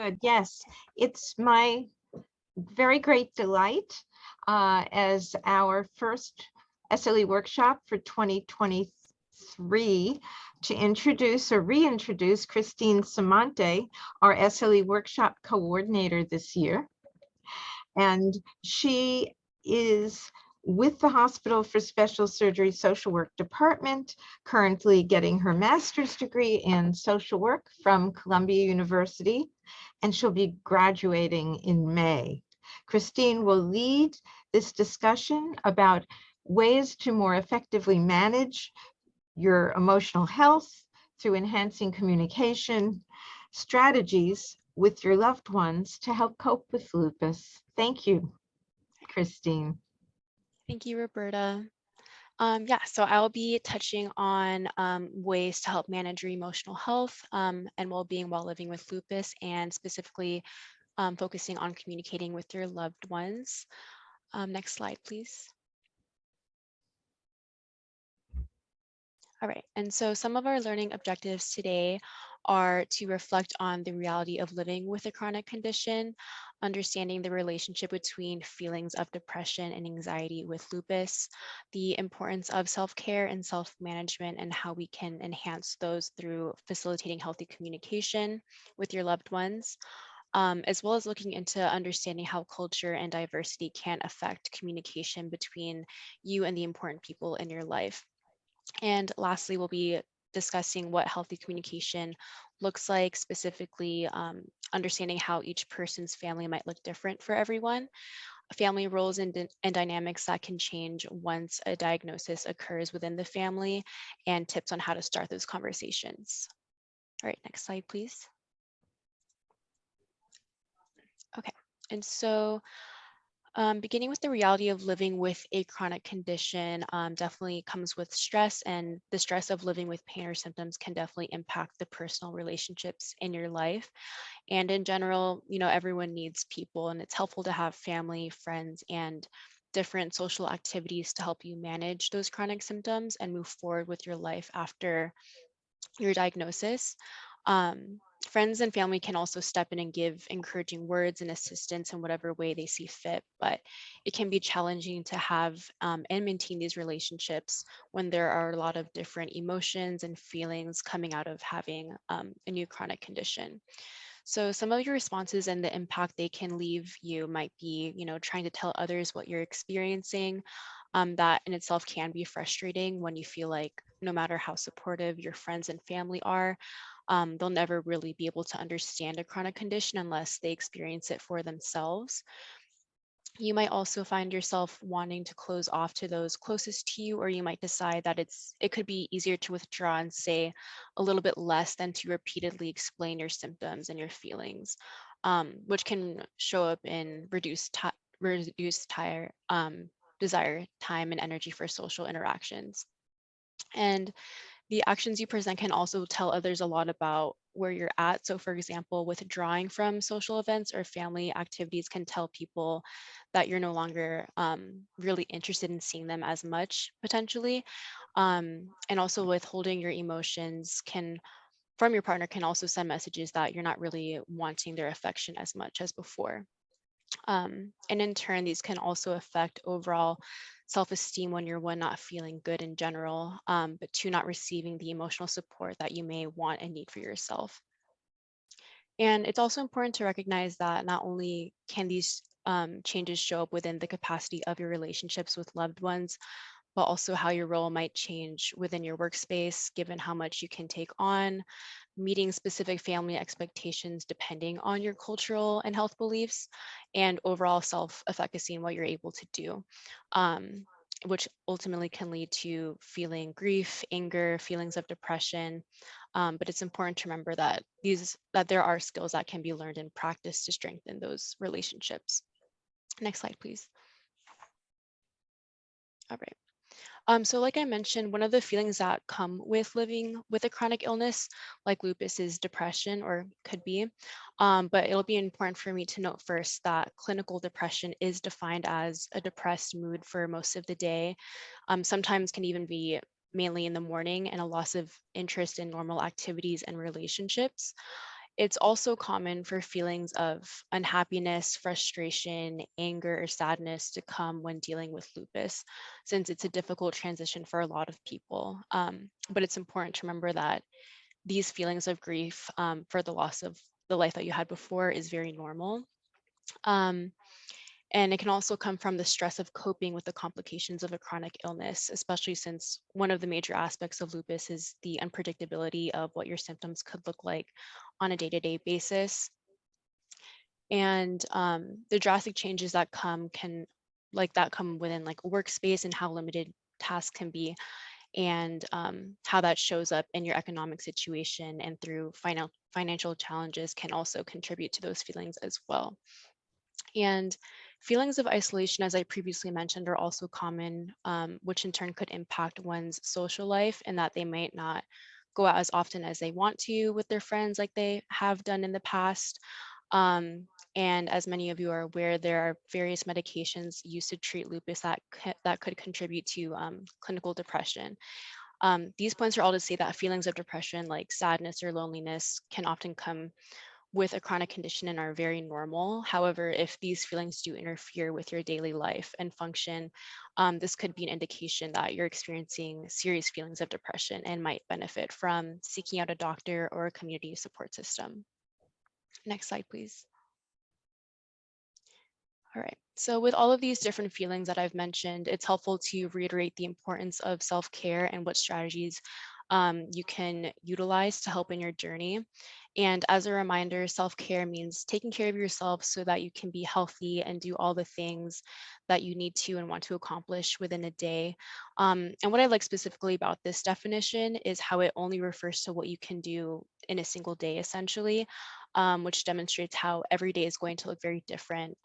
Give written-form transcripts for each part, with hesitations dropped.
Good. Yes, it's my very great delight as our first SLE workshop for 2023 to introduce or reintroduce Christine Samante, our SLE workshop coordinator this year. And she is with the Hospital for Special Surgery Social Work Department, currently getting her master's degree in social work from Columbia University, and she'll be graduating in May. Christine will lead this discussion about ways to more effectively manage your emotional health through enhancing communication, strategies with your loved ones to help cope with lupus. Thank you, Christine. Thank you, Roberta. Yeah, so I'll be touching on ways to help manage your emotional health and well-being while living with lupus, and specifically focusing on communicating with your loved ones. Next slide, please. All right, and so some of our learning objectives today are to reflect on the reality of living with a chronic condition, understanding the relationship between feelings of depression and anxiety with lupus, the importance of self-care and self-management, and how we can enhance those through facilitating healthy communication with your loved ones, as well as looking into understanding how culture and diversity can affect communication between you and the important people in your life. And lastly, we'll be discussing what healthy communication looks like, specifically understanding how each person's family might look different for everyone, family roles and dynamics that can change once a diagnosis occurs within the family, and tips on how to start those conversations. All right, next slide, please. Okay, and so beginning with the reality of living with a chronic condition definitely comes with stress, and the stress of living with pain or symptoms can definitely impact the personal relationships in your life. And in general, everyone needs people, and it's helpful to have family, friends, and different social activities to help you manage those chronic symptoms and move forward with your life after your diagnosis. Um, Friends and family can also step in and give encouraging words and assistance in whatever way they see fit, but it can be challenging to have and maintain these relationships when there are a lot of different emotions and feelings coming out of having a new chronic condition. So some of your responses and the impact they can leave you might be, trying to tell others what you're experiencing. That in itself can be frustrating when you feel like no matter how supportive your friends and family are, they'll never really be able to understand a chronic condition unless they experience it for themselves. You might also find yourself wanting to close off to those closest to you, or you might decide that it could be easier to withdraw and say a little bit less than to repeatedly explain your symptoms and your feelings, which can show up in reduced desire, time, and energy for social interactions. And the actions you present can also tell others a lot about where you're at. So, for example, withdrawing from social events or family activities can tell people that you're no longer really interested in seeing them as much, potentially. And also, withholding your emotions from your partner can also send messages that you're not really wanting their affection as much as before. And in turn, these can also affect overall self-esteem when you're, one, not feeling good in general, but two, not receiving the emotional support that you may want and need for yourself. And it's also important to recognize that not only can these changes show up within the capacity of your relationships with loved ones, but also how your role might change within your workspace, given how much you can take on, meeting specific family expectations depending on your cultural and health beliefs, and overall self-efficacy in what you're able to do, which ultimately can lead to feeling grief, anger, feelings of depression. But it's important to remember that there are skills that can be learned and practiced to strengthen those relationships. Next slide, please. All right. So like I mentioned, one of the feelings that come with living with a chronic illness like lupus is depression, or could be. But it'll be important for me to note first that clinical depression is defined as a depressed mood for most of the day. Sometimes can even be mainly in the morning, and a loss of interest in normal activities and relationships. It's also common for feelings of unhappiness, frustration, anger, or sadness to come when dealing with lupus, since it's a difficult transition for a lot of people. But it's important to remember that these feelings of grief for the loss of the life that you had before is very normal. Um, and it can also come from the stress of coping with the complications of a chronic illness, especially since one of the major aspects of lupus is the unpredictability of what your symptoms could look like on a day-to-day basis. And the drastic changes that come within like a workspace and how limited tasks can be, and how that shows up in your economic situation and through financial challenges can also contribute to those feelings as well. And feelings of isolation, as I previously mentioned, are also common, which in turn could impact one's social life, and that they might not go out as often as they want to with their friends like they have done in the past. Um, and as many of you are aware, there are various medications used to treat lupus that could contribute to clinical depression. These points are all to say that feelings of depression, like sadness or loneliness, can often come with a chronic condition and are very normal. However, if these feelings do interfere with your daily life and function, this could be an indication that you're experiencing serious feelings of depression and might benefit from seeking out a doctor or a community support system. Next slide, please. All right. So with all of these different feelings that I've mentioned, it's helpful to reiterate the importance of self-care and what strategies you can utilize to help in your journey. And as a reminder, self-care means taking care of yourself so that you can be healthy and do all the things that you need to and want to accomplish within a day. And what I like specifically about this definition is how it only refers to what you can do in a single day, essentially, which demonstrates how every day is going to look very different.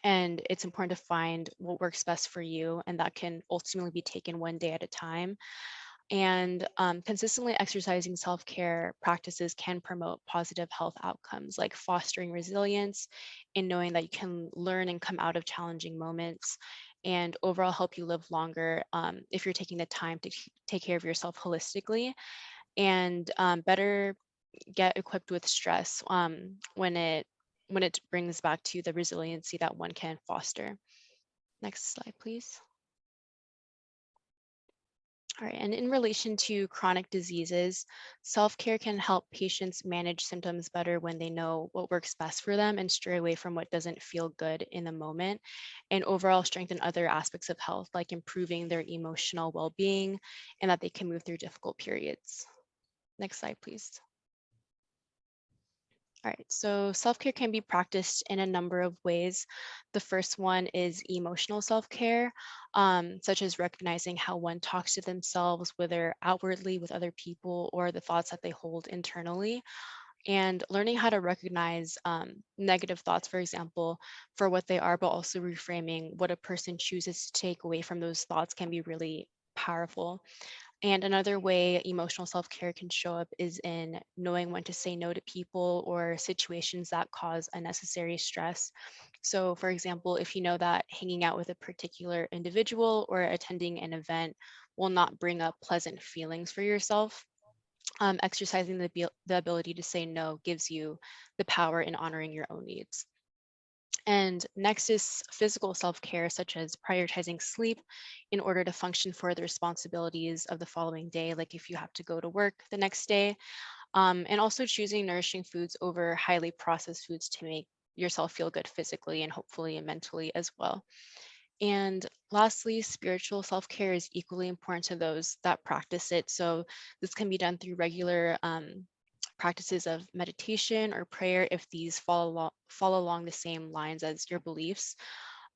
And it's important to find what works best for you, and that can ultimately be taken one day at a time. And consistently exercising self-care practices can promote positive health outcomes, like fostering resilience and knowing that you can learn and come out of challenging moments, and overall help you live longer if you're taking the time to take care of yourself holistically, and better get equipped with stress when it brings back to the resiliency that one can foster. Next slide, please. All right, and in relation to chronic diseases, self-care can help patients manage symptoms better when they know what works best for them and stray away from what doesn't feel good in the moment, and overall strengthen other aspects of health, like improving their emotional well-being and that they can move through difficult periods. Next slide, please. All right, so self-care can be practiced in a number of ways. The first one is emotional self-care, such as recognizing how one talks to themselves, whether outwardly with other people or the thoughts that they hold internally, and learning how to recognize negative thoughts, for example, for what they are, but also reframing what a person chooses to take away from those thoughts can be really powerful. And another way emotional self care can show up is in knowing when to say no to people or situations that cause unnecessary stress. So, for example, if you know that hanging out with a particular individual or attending an event will not bring up pleasant feelings for yourself, exercising the ability to say no gives you the power in honoring your own needs. And next is physical self-care, such as prioritizing sleep in order to function for the responsibilities of the following day, like if you have to go to work the next day, and also choosing nourishing foods over highly processed foods to make yourself feel good physically and hopefully mentally as well. And lastly, spiritual self-care is equally important to those that practice it. So this can be done through regular practices of meditation or prayer if these fall along the same lines as your beliefs,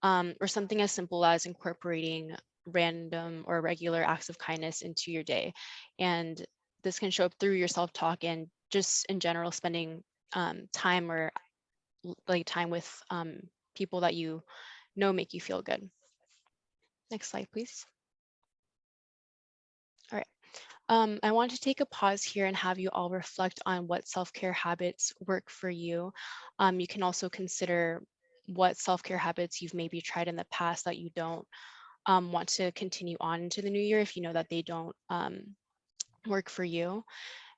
or something as simple as incorporating random or regular acts of kindness into your day. And this can show up through your self-talk and just in general spending time or like time with people that you know make you feel good. Next slide, please. All right. I want to take a pause here and have you all reflect on what self-care habits work for you. You can also consider what self-care habits you've maybe tried in the past that you don't want to continue on into the new year if you know that they don't work for you.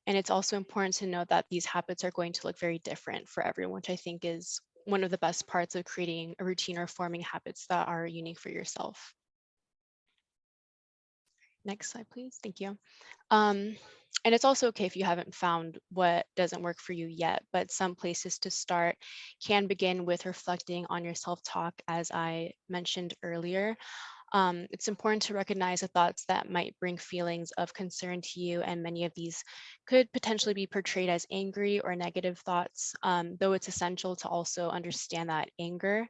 And it's also important to know that these habits are going to look very different for everyone, which I think is one of the best parts of creating a routine or forming habits that are unique for yourself. Next slide, please. Thank you. Um, and it's also okay if you haven't found what doesn't work for you yet, but some places to start can begin with reflecting on your self-talk, as I mentioned earlier. It's important to recognize the thoughts that might bring feelings of concern to you, and many of these could potentially be portrayed as angry or negative thoughts, though it's essential to also understand that anger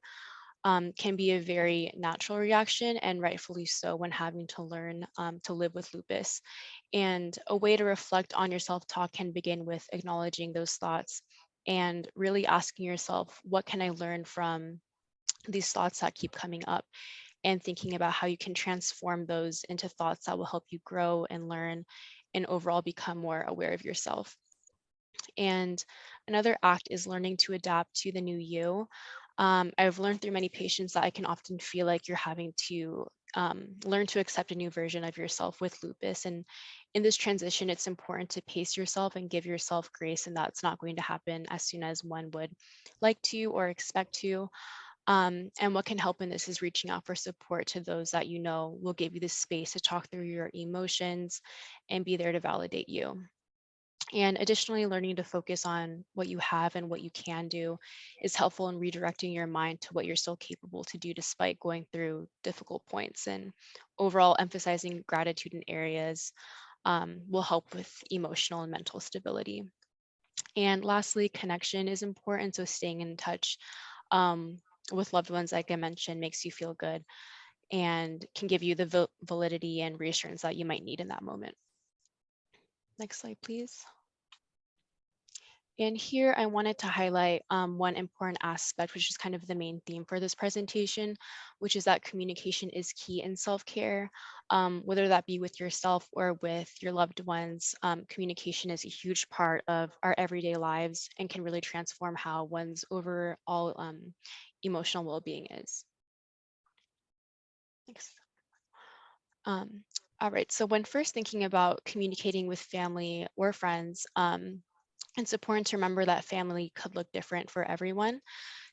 can be a very natural reaction, and rightfully so, when having to learn to live with lupus. And a way to reflect on your self-talk can begin with acknowledging those thoughts and really asking yourself, what can I learn from these thoughts that keep coming up? And thinking about how you can transform those into thoughts that will help you grow and learn and overall become more aware of yourself. And another act is learning to adapt to the new you. I've learned through many patients that I can often feel like you're having to learn to accept a new version of yourself with lupus. And in this transition, it's important to pace yourself and give yourself grace. And that's not going to happen as soon as one would like to or expect to. And what can help in this is reaching out for support to those that you know will give you the space to talk through your emotions and be there to validate you. And additionally, learning to focus on what you have and what you can do is helpful in redirecting your mind to what you're still capable to do despite going through difficult points. And overall, emphasizing gratitude in areas will help with emotional and mental stability. And lastly, connection is important. So staying in touch with loved ones, like I mentioned, makes you feel good and can give you the validity and reassurance that you might need in that moment. Next slide, please. And here I wanted to highlight one important aspect, which is kind of the main theme for this presentation, which is that communication is key in self-care, whether that be with yourself or with your loved ones. Communication is a huge part of our everyday lives and can really transform how one's overall emotional well-being is. Next. Um, all right, so when first thinking about communicating with family or friends, it's important to remember that family could look different for everyone.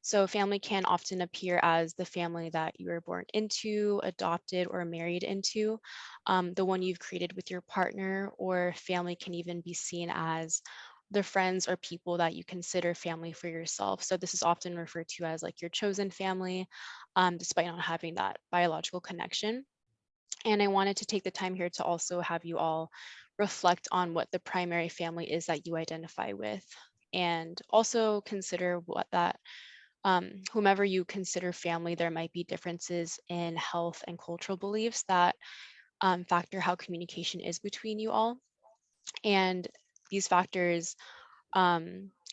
So family can often appear as the family that you were born into, adopted, or married into, the one you've created with your partner, or family can even be seen as the friends or people that you consider family for yourself. So this is often referred to as like your chosen family, despite not having that biological connection. And I wanted to take the time here to also have you all reflect on what the primary family is that you identify with, and also consider what that, whomever you consider family, there might be differences in health and cultural beliefs that factor how communication is between you all. And these factors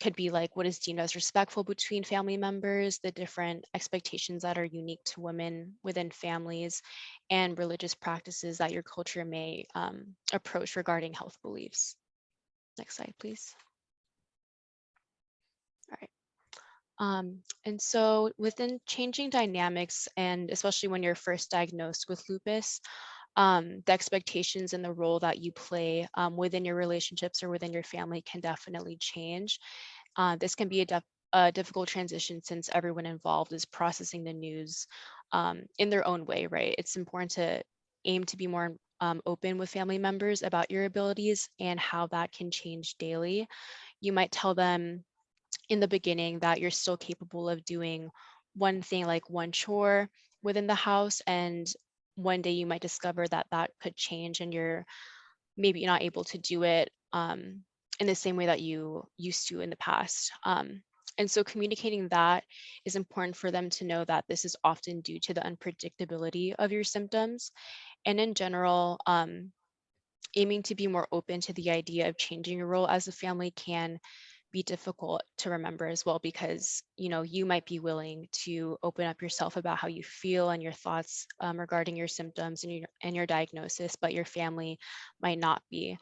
could be like what is deemed as respectful between family members, the different expectations that are unique to women within families, and religious practices that your culture may approach regarding health beliefs. Next slide, please. All right. And so within changing dynamics, and especially when you're first diagnosed with lupus, the expectations and the role that you play within your relationships or within your family can definitely change. This can be a difficult transition since everyone involved is processing the news in their own way, right? It's important to aim to be more open with family members about your abilities and how that can change daily. You might tell them in the beginning that you're still capable of doing one thing, like one chore within the house, and one day you might discover that that could change and you're maybe not able to do it in the same way that you used to in the past. And so communicating that is important for them to know that this is often due to the unpredictability of your symptoms. And in general, aiming to be more open to the idea of changing your role as a family can be difficult to remember as well, because you might be willing to open up yourself about how you feel and your thoughts regarding your symptoms and your diagnosis, but your family might not be.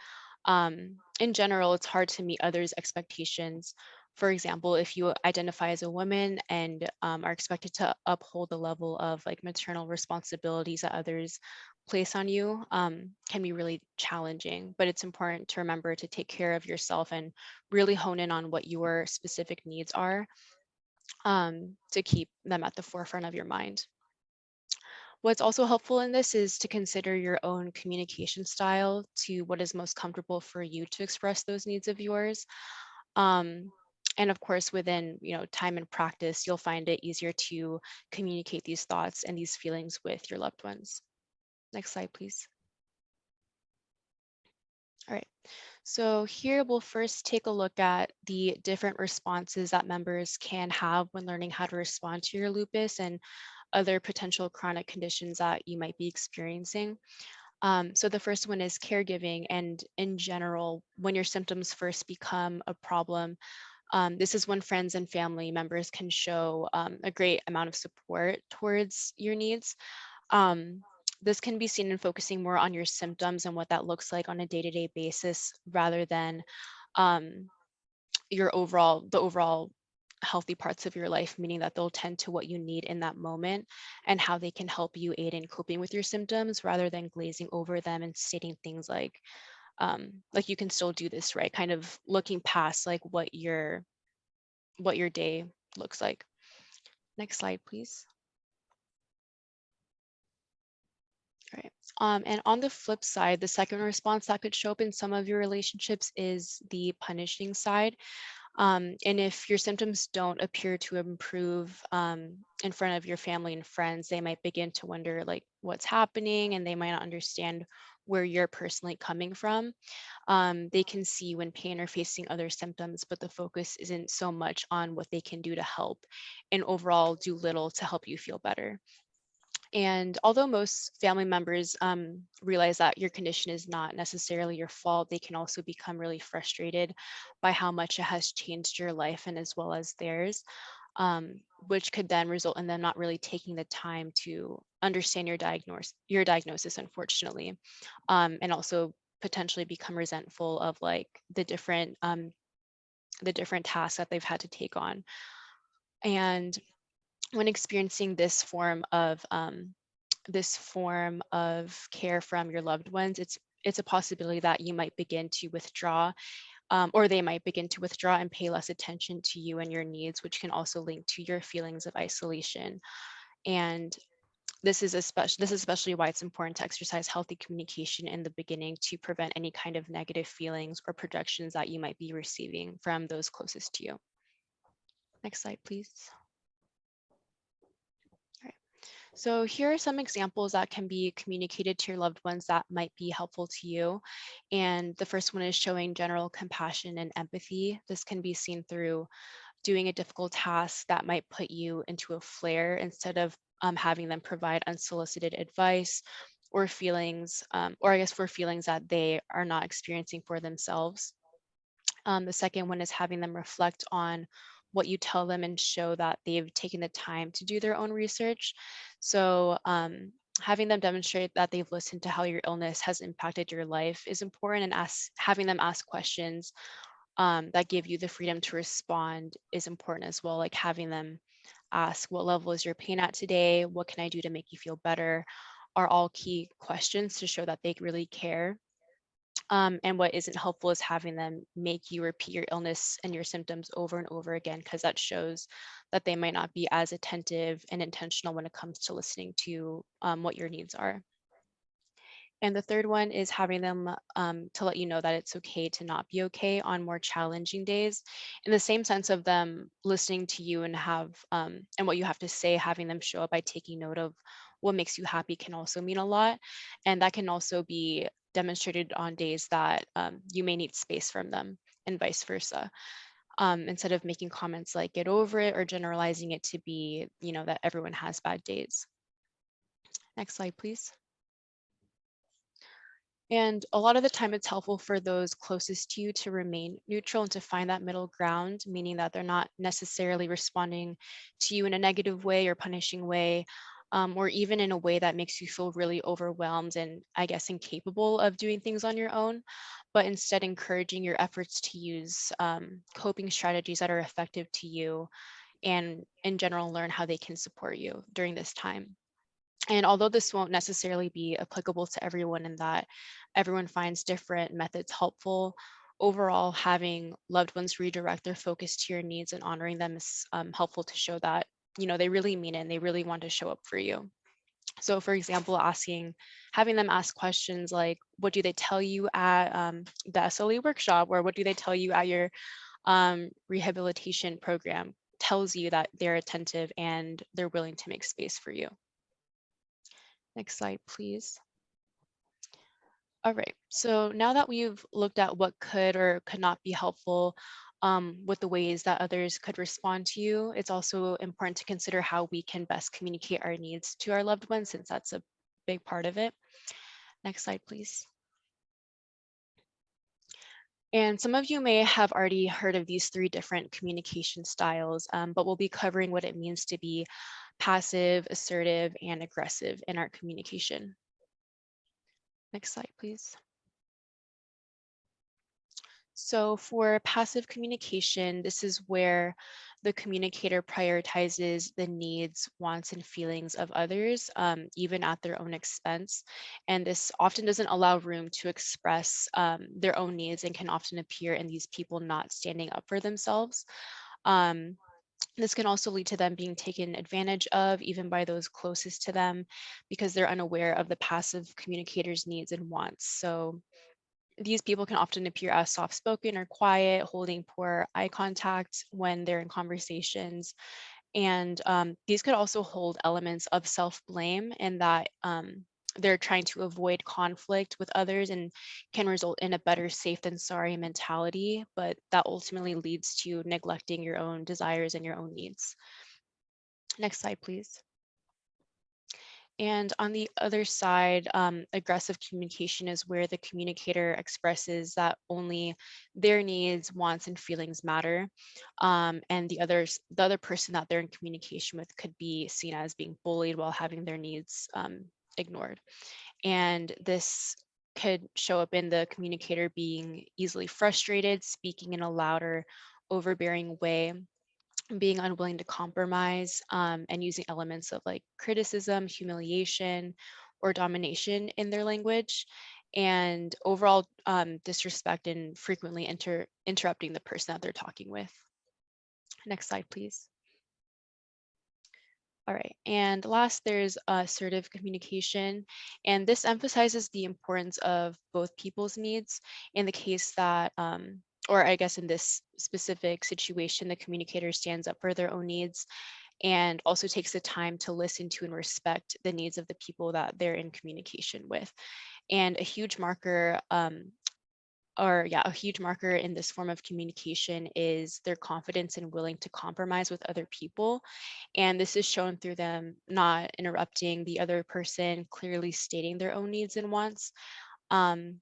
In general, it's hard to meet others' expectations. For example, if you identify as a woman and are expected to uphold the level of like maternal responsibilities that others place on you can be really challenging, but it's important to remember to take care of yourself and really hone in on what your specific needs are, to keep them at the forefront of your mind. What's also helpful in this is to consider your own communication style to what is most comfortable for you to express those needs of yours. Um, and of course, within time and practice, you'll find it easier to communicate these thoughts and these feelings with your loved ones. Next slide, please. All right. So here we'll first take a look at the different responses that members can have when learning how to respond to your lupus and other potential chronic conditions that you might be experiencing. So the first one is caregiving. And in general, when your symptoms first become a problem, this is when friends and family members can show a great amount of support towards your needs. Um, this can be seen in focusing more on your symptoms and what that looks like on a day-to-day basis rather than um, the overall healthy parts of your life, meaning that they'll tend to what you need in that moment and how they can help you aid in coping with your symptoms rather than glazing over them and stating things like you can still do this, right? Kind of looking past like what your day looks like. Next slide, please. All right. And on the flip side, the second response that could show up in some of your relationships is the punishing side. And if your symptoms don't appear to improve in front of your family and friends, they might begin to wonder like what's happening, and they might not understand where you're personally coming from. They can see when pain or facing other symptoms, but the focus isn't so much on what they can do to help and overall do little to help you feel better. And although most family members realize that your condition is not necessarily your fault, they can also become really frustrated by how much it has changed your life and as well as theirs, which could then result in them not really taking the time to understand your diagnosis, unfortunately, and also potentially become resentful of like the different tasks that they've had to take on. And when experiencing this form of care from your loved ones, it's a possibility that you might begin to withdraw, or they might begin to withdraw and pay less attention to you and your needs, which can also link to your feelings of isolation. And this is especially why it's important to exercise healthy communication in the beginning to prevent any kind of negative feelings or projections that you might be receiving from those closest to you. Next slide, please. So here are some examples that can be communicated to your loved ones that might be helpful to you. And the first one is showing general compassion and empathy. This can be seen through doing a difficult task that might put you into a flare instead of having them provide unsolicited advice or feelings, or I guess for feelings that they are not experiencing for themselves. The second one is having them reflect on what you tell them and show that they've taken the time to do their own research. So having them demonstrate that they've listened to how your illness has impacted your life is important, and having them ask questions that give you the freedom to respond is important as well, like having them ask, what level is your pain at today? What can I do to make you feel better? Are all key questions to show that they really care. And what isn't helpful is having them make you repeat your illness and your symptoms over and over again, because that shows that they might not be as attentive and intentional when it comes to listening to what your needs are. And the third one is having them to let you know that it's okay to not be okay on more challenging days, in the same sense of them listening to you and and what you have to say, having them show up by taking note of what makes you happy can also mean a lot. And that can also be demonstrated on days that you may need space from them and vice versa. Instead of making comments like get over it or generalizing it to be, that everyone has bad days. Next slide, please. And a lot of the time, it's helpful for those closest to you to remain neutral and to find that middle ground, meaning that they're not necessarily responding to you in a negative way or punishing way, or even in a way that makes you feel really overwhelmed and, I guess, incapable of doing things on your own, but instead encouraging your efforts to use coping strategies that are effective to you and, in general, learn how they can support you during this time. And although this won't necessarily be applicable to everyone in that everyone finds different methods helpful, overall having loved ones redirect their focus to your needs and honoring them is helpful to show that, they really mean it and they really want to show up for you. So for example, having them ask questions like, what do they tell you at the SLE workshop, or what do they tell you at your rehabilitation program, tells you that they're attentive and they're willing to make space for you. Next slide, please. All right, so now that we've looked at what could or could not be helpful with the ways that others could respond to you, it's also important to consider how we can best communicate our needs to our loved ones, since that's a big part of it. Next slide, please. And some of you may have already heard of these 3 different communication styles, but we'll be covering what it means to be passive, assertive, and aggressive in our communication. Next slide, please. So for passive communication, this is where the communicator prioritizes the needs, wants, and feelings of others, even at their own expense. And this often doesn't allow room to express their own needs and can often appear in these people not standing up for themselves. Um, this can also lead to them being taken advantage of, even by those closest to them, because they're unaware of the passive communicator's needs and wants. So these people can often appear as soft-spoken or quiet, holding poor eye contact when they're in conversations. And these could also hold elements of self-blame, in that they're trying to avoid conflict with others and can result in a better safe than sorry mentality, but that ultimately leads to neglecting your own desires and your own needs. Next slide, please. And on the other side, aggressive communication is where the communicator expresses that only their needs, wants, and feelings matter. And the other person that they're in communication with could be seen as being bullied while having their needs ignored. And this could show up in the communicator being easily frustrated, speaking in a louder, overbearing way, being unwilling to compromise, and using elements of like criticism, humiliation, or domination in their language, and overall disrespect and frequently interrupting the person that they're talking with. Next slide, please. All right, and last, there's assertive communication, and this emphasizes the importance of both people's needs in the case that, or I guess in this specific situation, the communicator stands up for their own needs and also takes the time to listen to and respect the needs of the people that they're in communication with. And a huge marker, a huge marker in this form of communication is their confidence and willing to compromise with other people. And this is shown through them not interrupting the other person, clearly stating their own needs and wants. Um,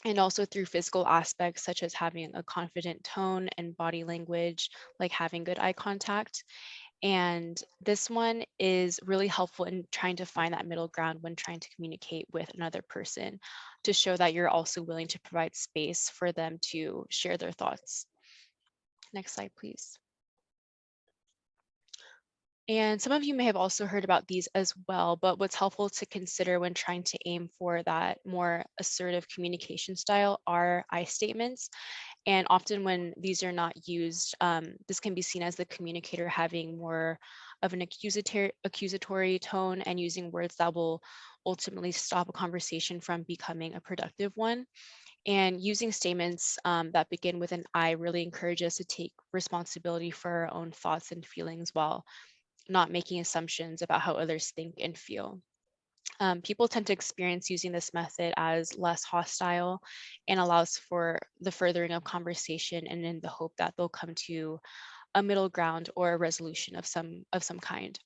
and also through physical aspects such as having a confident tone and body language, like having good eye contact. And this one is really helpful in trying to find that middle ground when trying to communicate with another person, to show that you're also willing to provide space for them to share their thoughts. Next slide, please. And some of you may have also heard about these as well, but what's helpful to consider when trying to aim for that more assertive communication style are I statements. And often when these are not used, this can be seen as the communicator having more of an accusatory tone and using words that will ultimately stop a conversation from becoming a productive one. And using statements that begin with an I really encourages us to take responsibility for our own thoughts and feelings while not making assumptions about how others think and feel. People tend to experience using this method as less hostile and allows for the furthering of conversation, and in the hope that they'll come to a middle ground or a resolution of some kind.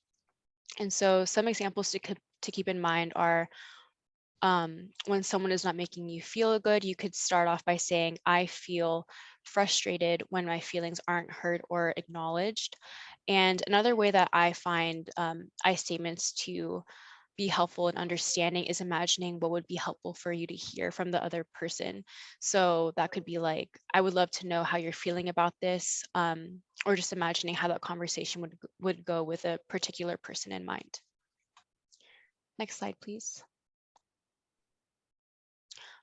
And so some examples to keep in mind are, when someone is not making you feel good, you could start off by saying, I feel frustrated when my feelings aren't heard or acknowledged. And another way that I find I statements to be helpful in understanding is imagining what would be helpful for you to hear from the other person. So that could be like, I would love to know how you're feeling about this, or just imagining how that conversation would go with a particular person in mind. Next slide, please.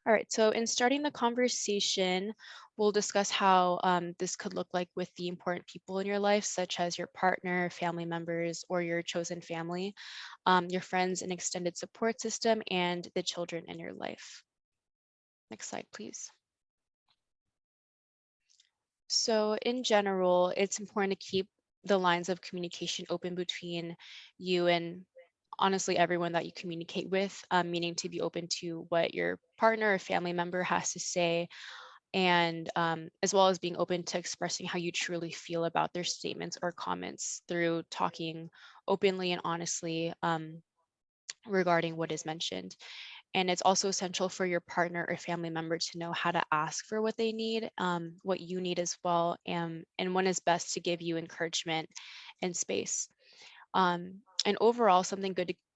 All right, so in starting the conversation, we'll discuss how this could look like with the important people in your life, such as your partner, family members, or your chosen family, your friends and extended support system, and the children in your life. Next slide, please. So in general, it's important to keep the lines of communication open between you and honestly everyone that you communicate with, meaning to be open to what your partner or family member has to say, and as well as being open to expressing how you truly feel about their statements or comments through talking openly and honestly regarding what is mentioned. And it's also essential for your partner or family member to know how to ask for what they need, what you need as well, and when is best to give you encouragement and space. And overall, something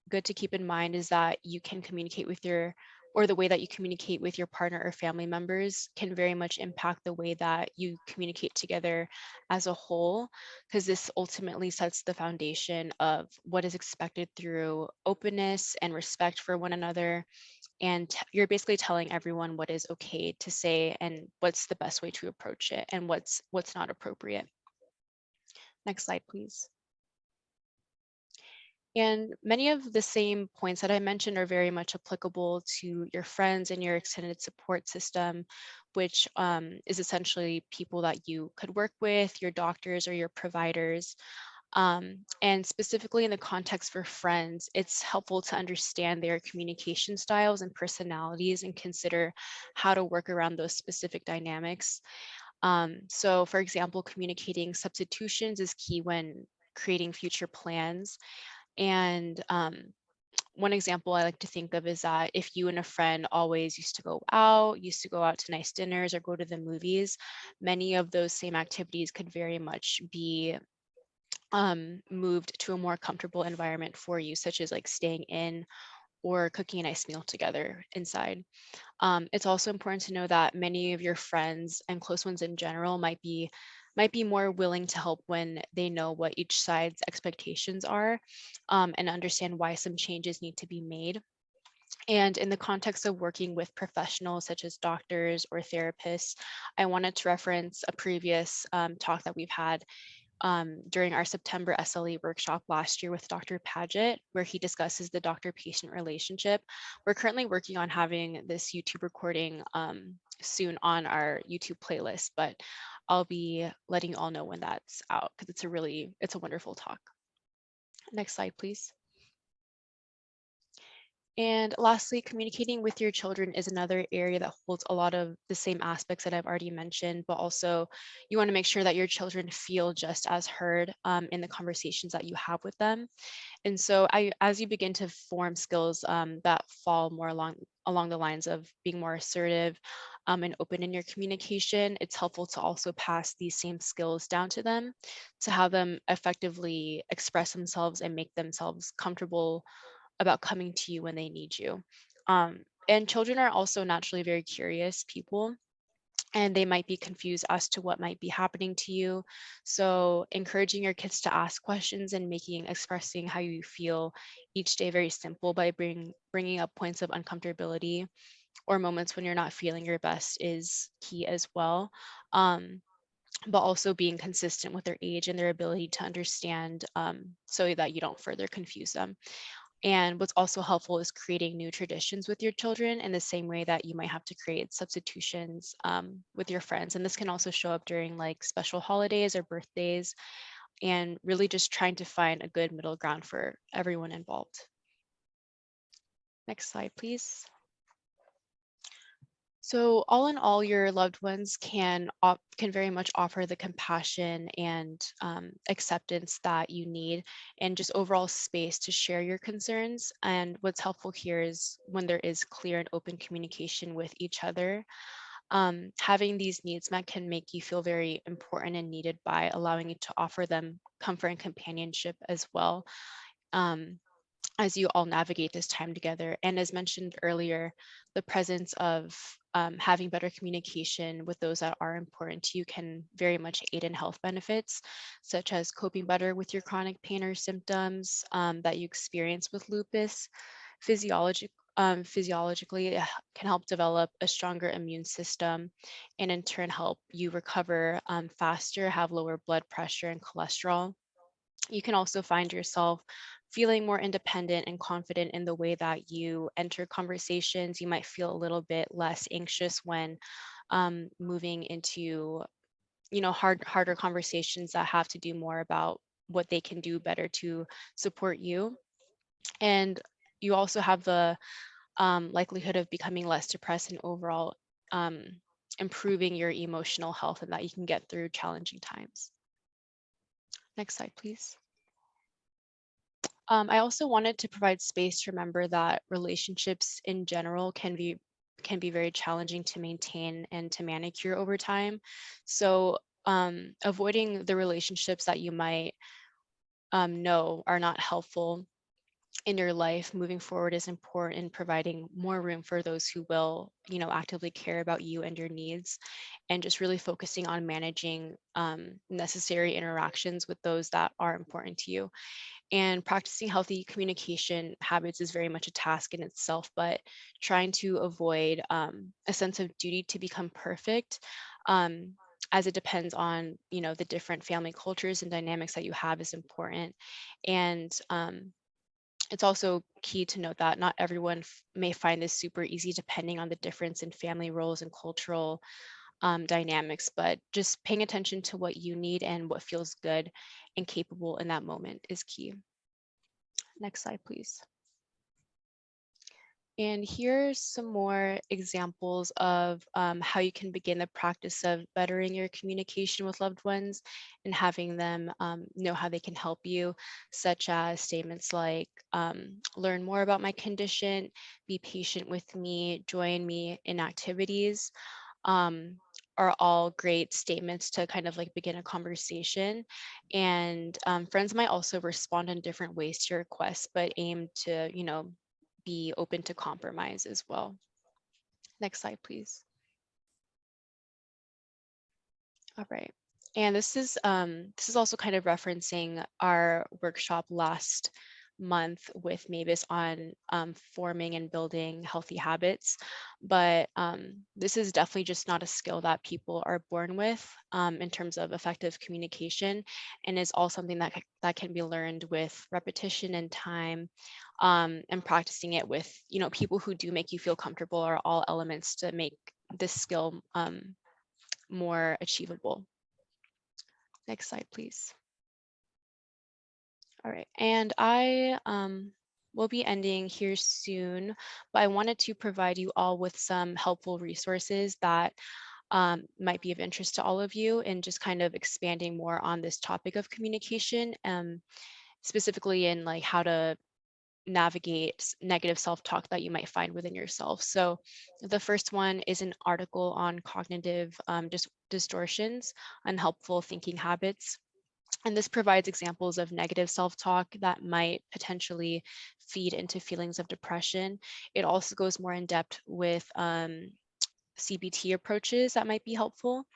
good to keep in mind is that you can communicate with your or the way that you communicate with your partner or family members can very much impact the way that you communicate together as a whole, because this ultimately sets the foundation of what is expected through openness and respect for one another. And you're basically telling everyone what is okay to say and what's the best way to approach it and what's not appropriate. Next slide, please. And many of the same points that I mentioned are very much applicable to your friends and your extended support system, which is essentially people that you could work with, your doctors or your providers. And specifically in the context for friends, it's helpful to understand their communication styles and personalities and consider how to work around those specific dynamics. So, for example, communicating substitutions is key when creating future plans. And one example I like to think of is that if you and a friend always used to go out to nice dinners or go to the movies, many of those same activities could very much be moved to a more comfortable environment for you, such as like staying in or cooking a nice meal together inside. It's also important to know that many of your friends and close ones in general might be more willing to help when they know what each side's expectations are, and understand why some changes need to be made. And in the context of working with professionals such as doctors or therapists, I wanted to reference a previous talk that we've had during our September SLE workshop last year with Dr. Paget, where he discusses the doctor-patient relationship. We're currently working on having this YouTube recording soon on our YouTube playlist, but I'll be letting you all know when that's out because it's a wonderful talk. Next slide, please. And lastly, communicating with your children is another area that holds a lot of the same aspects that I've already mentioned, but also you want to make sure that your children feel just as heard in the conversations that you have with them. And so as you begin to form skills that fall more along the lines of being more assertive and open in your communication, it's helpful to also pass these same skills down to them to have them effectively express themselves and make themselves comfortable about coming to you when they need you. And children are also naturally very curious people, and they might be confused as to what might be happening to you. So, encouraging your kids to ask questions and making expressing how you feel each day very simple by bringing up points of uncomfortability or moments when you're not feeling your best is key as well. But also being consistent with their age and their ability to understand, so that you don't further confuse them. And what's also helpful is creating new traditions with your children in the same way that you might have to create substitutions with your friends. And this can also show up during like special holidays or birthdays, and really just trying to find a good middle ground for everyone involved. Next slide, please. So all in all, your loved ones can very much offer the compassion and acceptance that you need, and just overall space to share your concerns. And what's helpful here is when there is clear and open communication with each other. Having these needs met can make you feel very important and needed by allowing you to offer them comfort and companionship as well. Um, as you all navigate this time together. And as mentioned earlier, the presence of having better communication with those that are important to you can very much aid in health benefits, such as coping better with your chronic pain or symptoms that you experience with lupus. Physiologically, it can help develop a stronger immune system and in turn help you recover faster, have lower blood pressure and cholesterol. You can also find yourself feeling more independent and confident in the way that you enter conversations. You might feel a little bit less anxious when moving into, harder conversations that have to do more about what they can do better to support you. And you also have the likelihood of becoming less depressed and overall um, improving your emotional health and that you can get through challenging times. Next slide, please. I also wanted to provide space to remember that relationships in general can be very challenging to maintain and to manicure over time. So avoiding the relationships that you might know are not helpful in your life moving forward is important in providing more room for those who will, actively care about you and your needs, and just really focusing on managing necessary interactions with those that are important to you. And practicing healthy communication habits is very much a task in itself, but trying to avoid a sense of duty to become perfect, um, as it depends on, the different family cultures and dynamics that you have is important. And it's also key to note that not everyone may find this super easy depending on the difference in family roles and cultural dynamics, but just paying attention to what you need and what feels good and capable in that moment is key. Next slide, please. And here's some more examples of how you can begin the practice of bettering your communication with loved ones and having them know how they can help you, such as statements like, learn more about my condition, be patient with me, join me in activities, um, are all great statements to kind of like begin a conversation. And friends might also respond in different ways to your requests, but aim to, be open to compromise as well. Next slide, please. All right. And this is also kind of referencing our workshop last month with Mavis on forming and building healthy habits. But this is definitely just not a skill that people are born with in terms of effective communication, and is all something that can be learned with repetition and time, and practicing it with, people who do make you feel comfortable are all elements to make this skill more achievable. Next slide, please. All right, and I will be ending here soon, but I wanted to provide you all with some helpful resources that might be of interest to all of you, and just kind of expanding more on this topic of communication, specifically in like how to navigate negative self-talk that you might find within yourself. So the first one is an article on cognitive distortions, unhelpful thinking habits. And this provides examples of negative self-talk that might potentially feed into feelings of depression. It also goes more in depth with CBT approaches that might be helpful.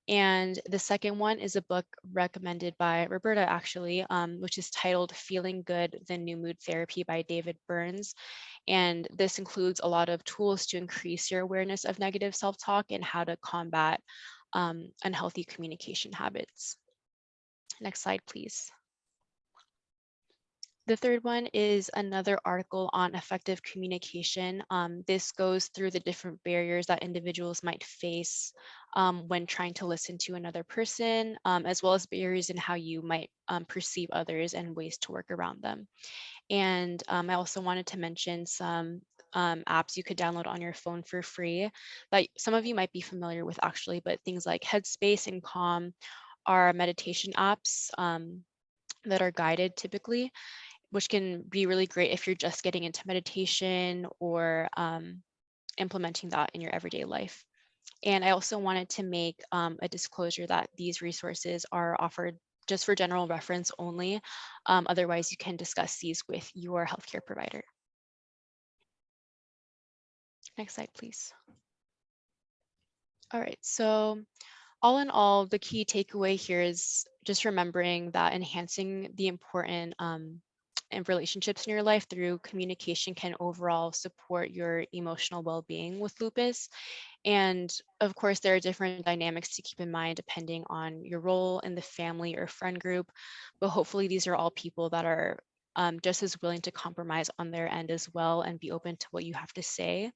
And the second one is a book recommended by Roberta, actually, which is titled Feeling Good, The New Mood Therapy by David Burns. And this includes a lot of tools to increase your awareness of negative self-talk and how to combat unhealthy communication habits. Next slide, please. The third one is another article on effective communication. This goes through the different barriers that individuals might face when trying to listen to another person, as well as barriers in how you might perceive others and ways to work around them. And I also wanted to mention some apps you could download on your phone for free that some of you might be familiar with actually, but things like Headspace and Calm are meditation apps that are guided typically, which can be really great if you're just getting into meditation or implementing that in your everyday life. And I also wanted to make a disclosure that these resources are offered just for general reference only. Otherwise, you can discuss these with your healthcare provider. Next slide, please. All right, so all in all, the key takeaway here is just remembering that enhancing the important and relationships in your life through communication can overall support your emotional well-being with lupus. And of course, there are different dynamics to keep in mind depending on your role in the family or friend group. But hopefully, these are all people that are just as willing to compromise on their end as well and be open to what you have to say.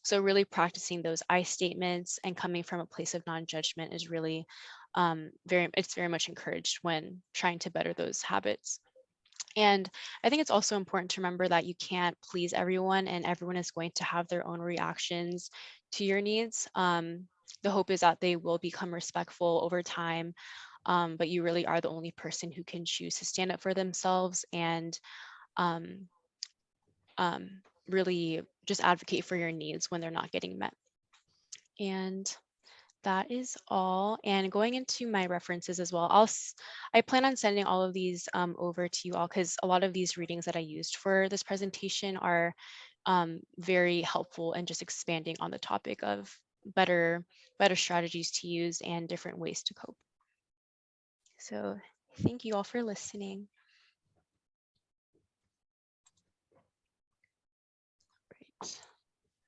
So, really practicing those I statements and coming from a place of non judgment is really it's very much encouraged when trying to better those habits. And I think it's also important to remember that you can't please everyone and everyone is going to have their own reactions to your needs. The hope is that they will become respectful over time, but you really are the only person who can choose to stand up for themselves and um, really just advocate for your needs when they're not getting met. And that is all. And going into my references as well, I plan on sending all of these over to you all because a lot of these readings that I used for this presentation are very helpful and just expanding on the topic of better strategies to use and different ways to cope. So thank you all for listening.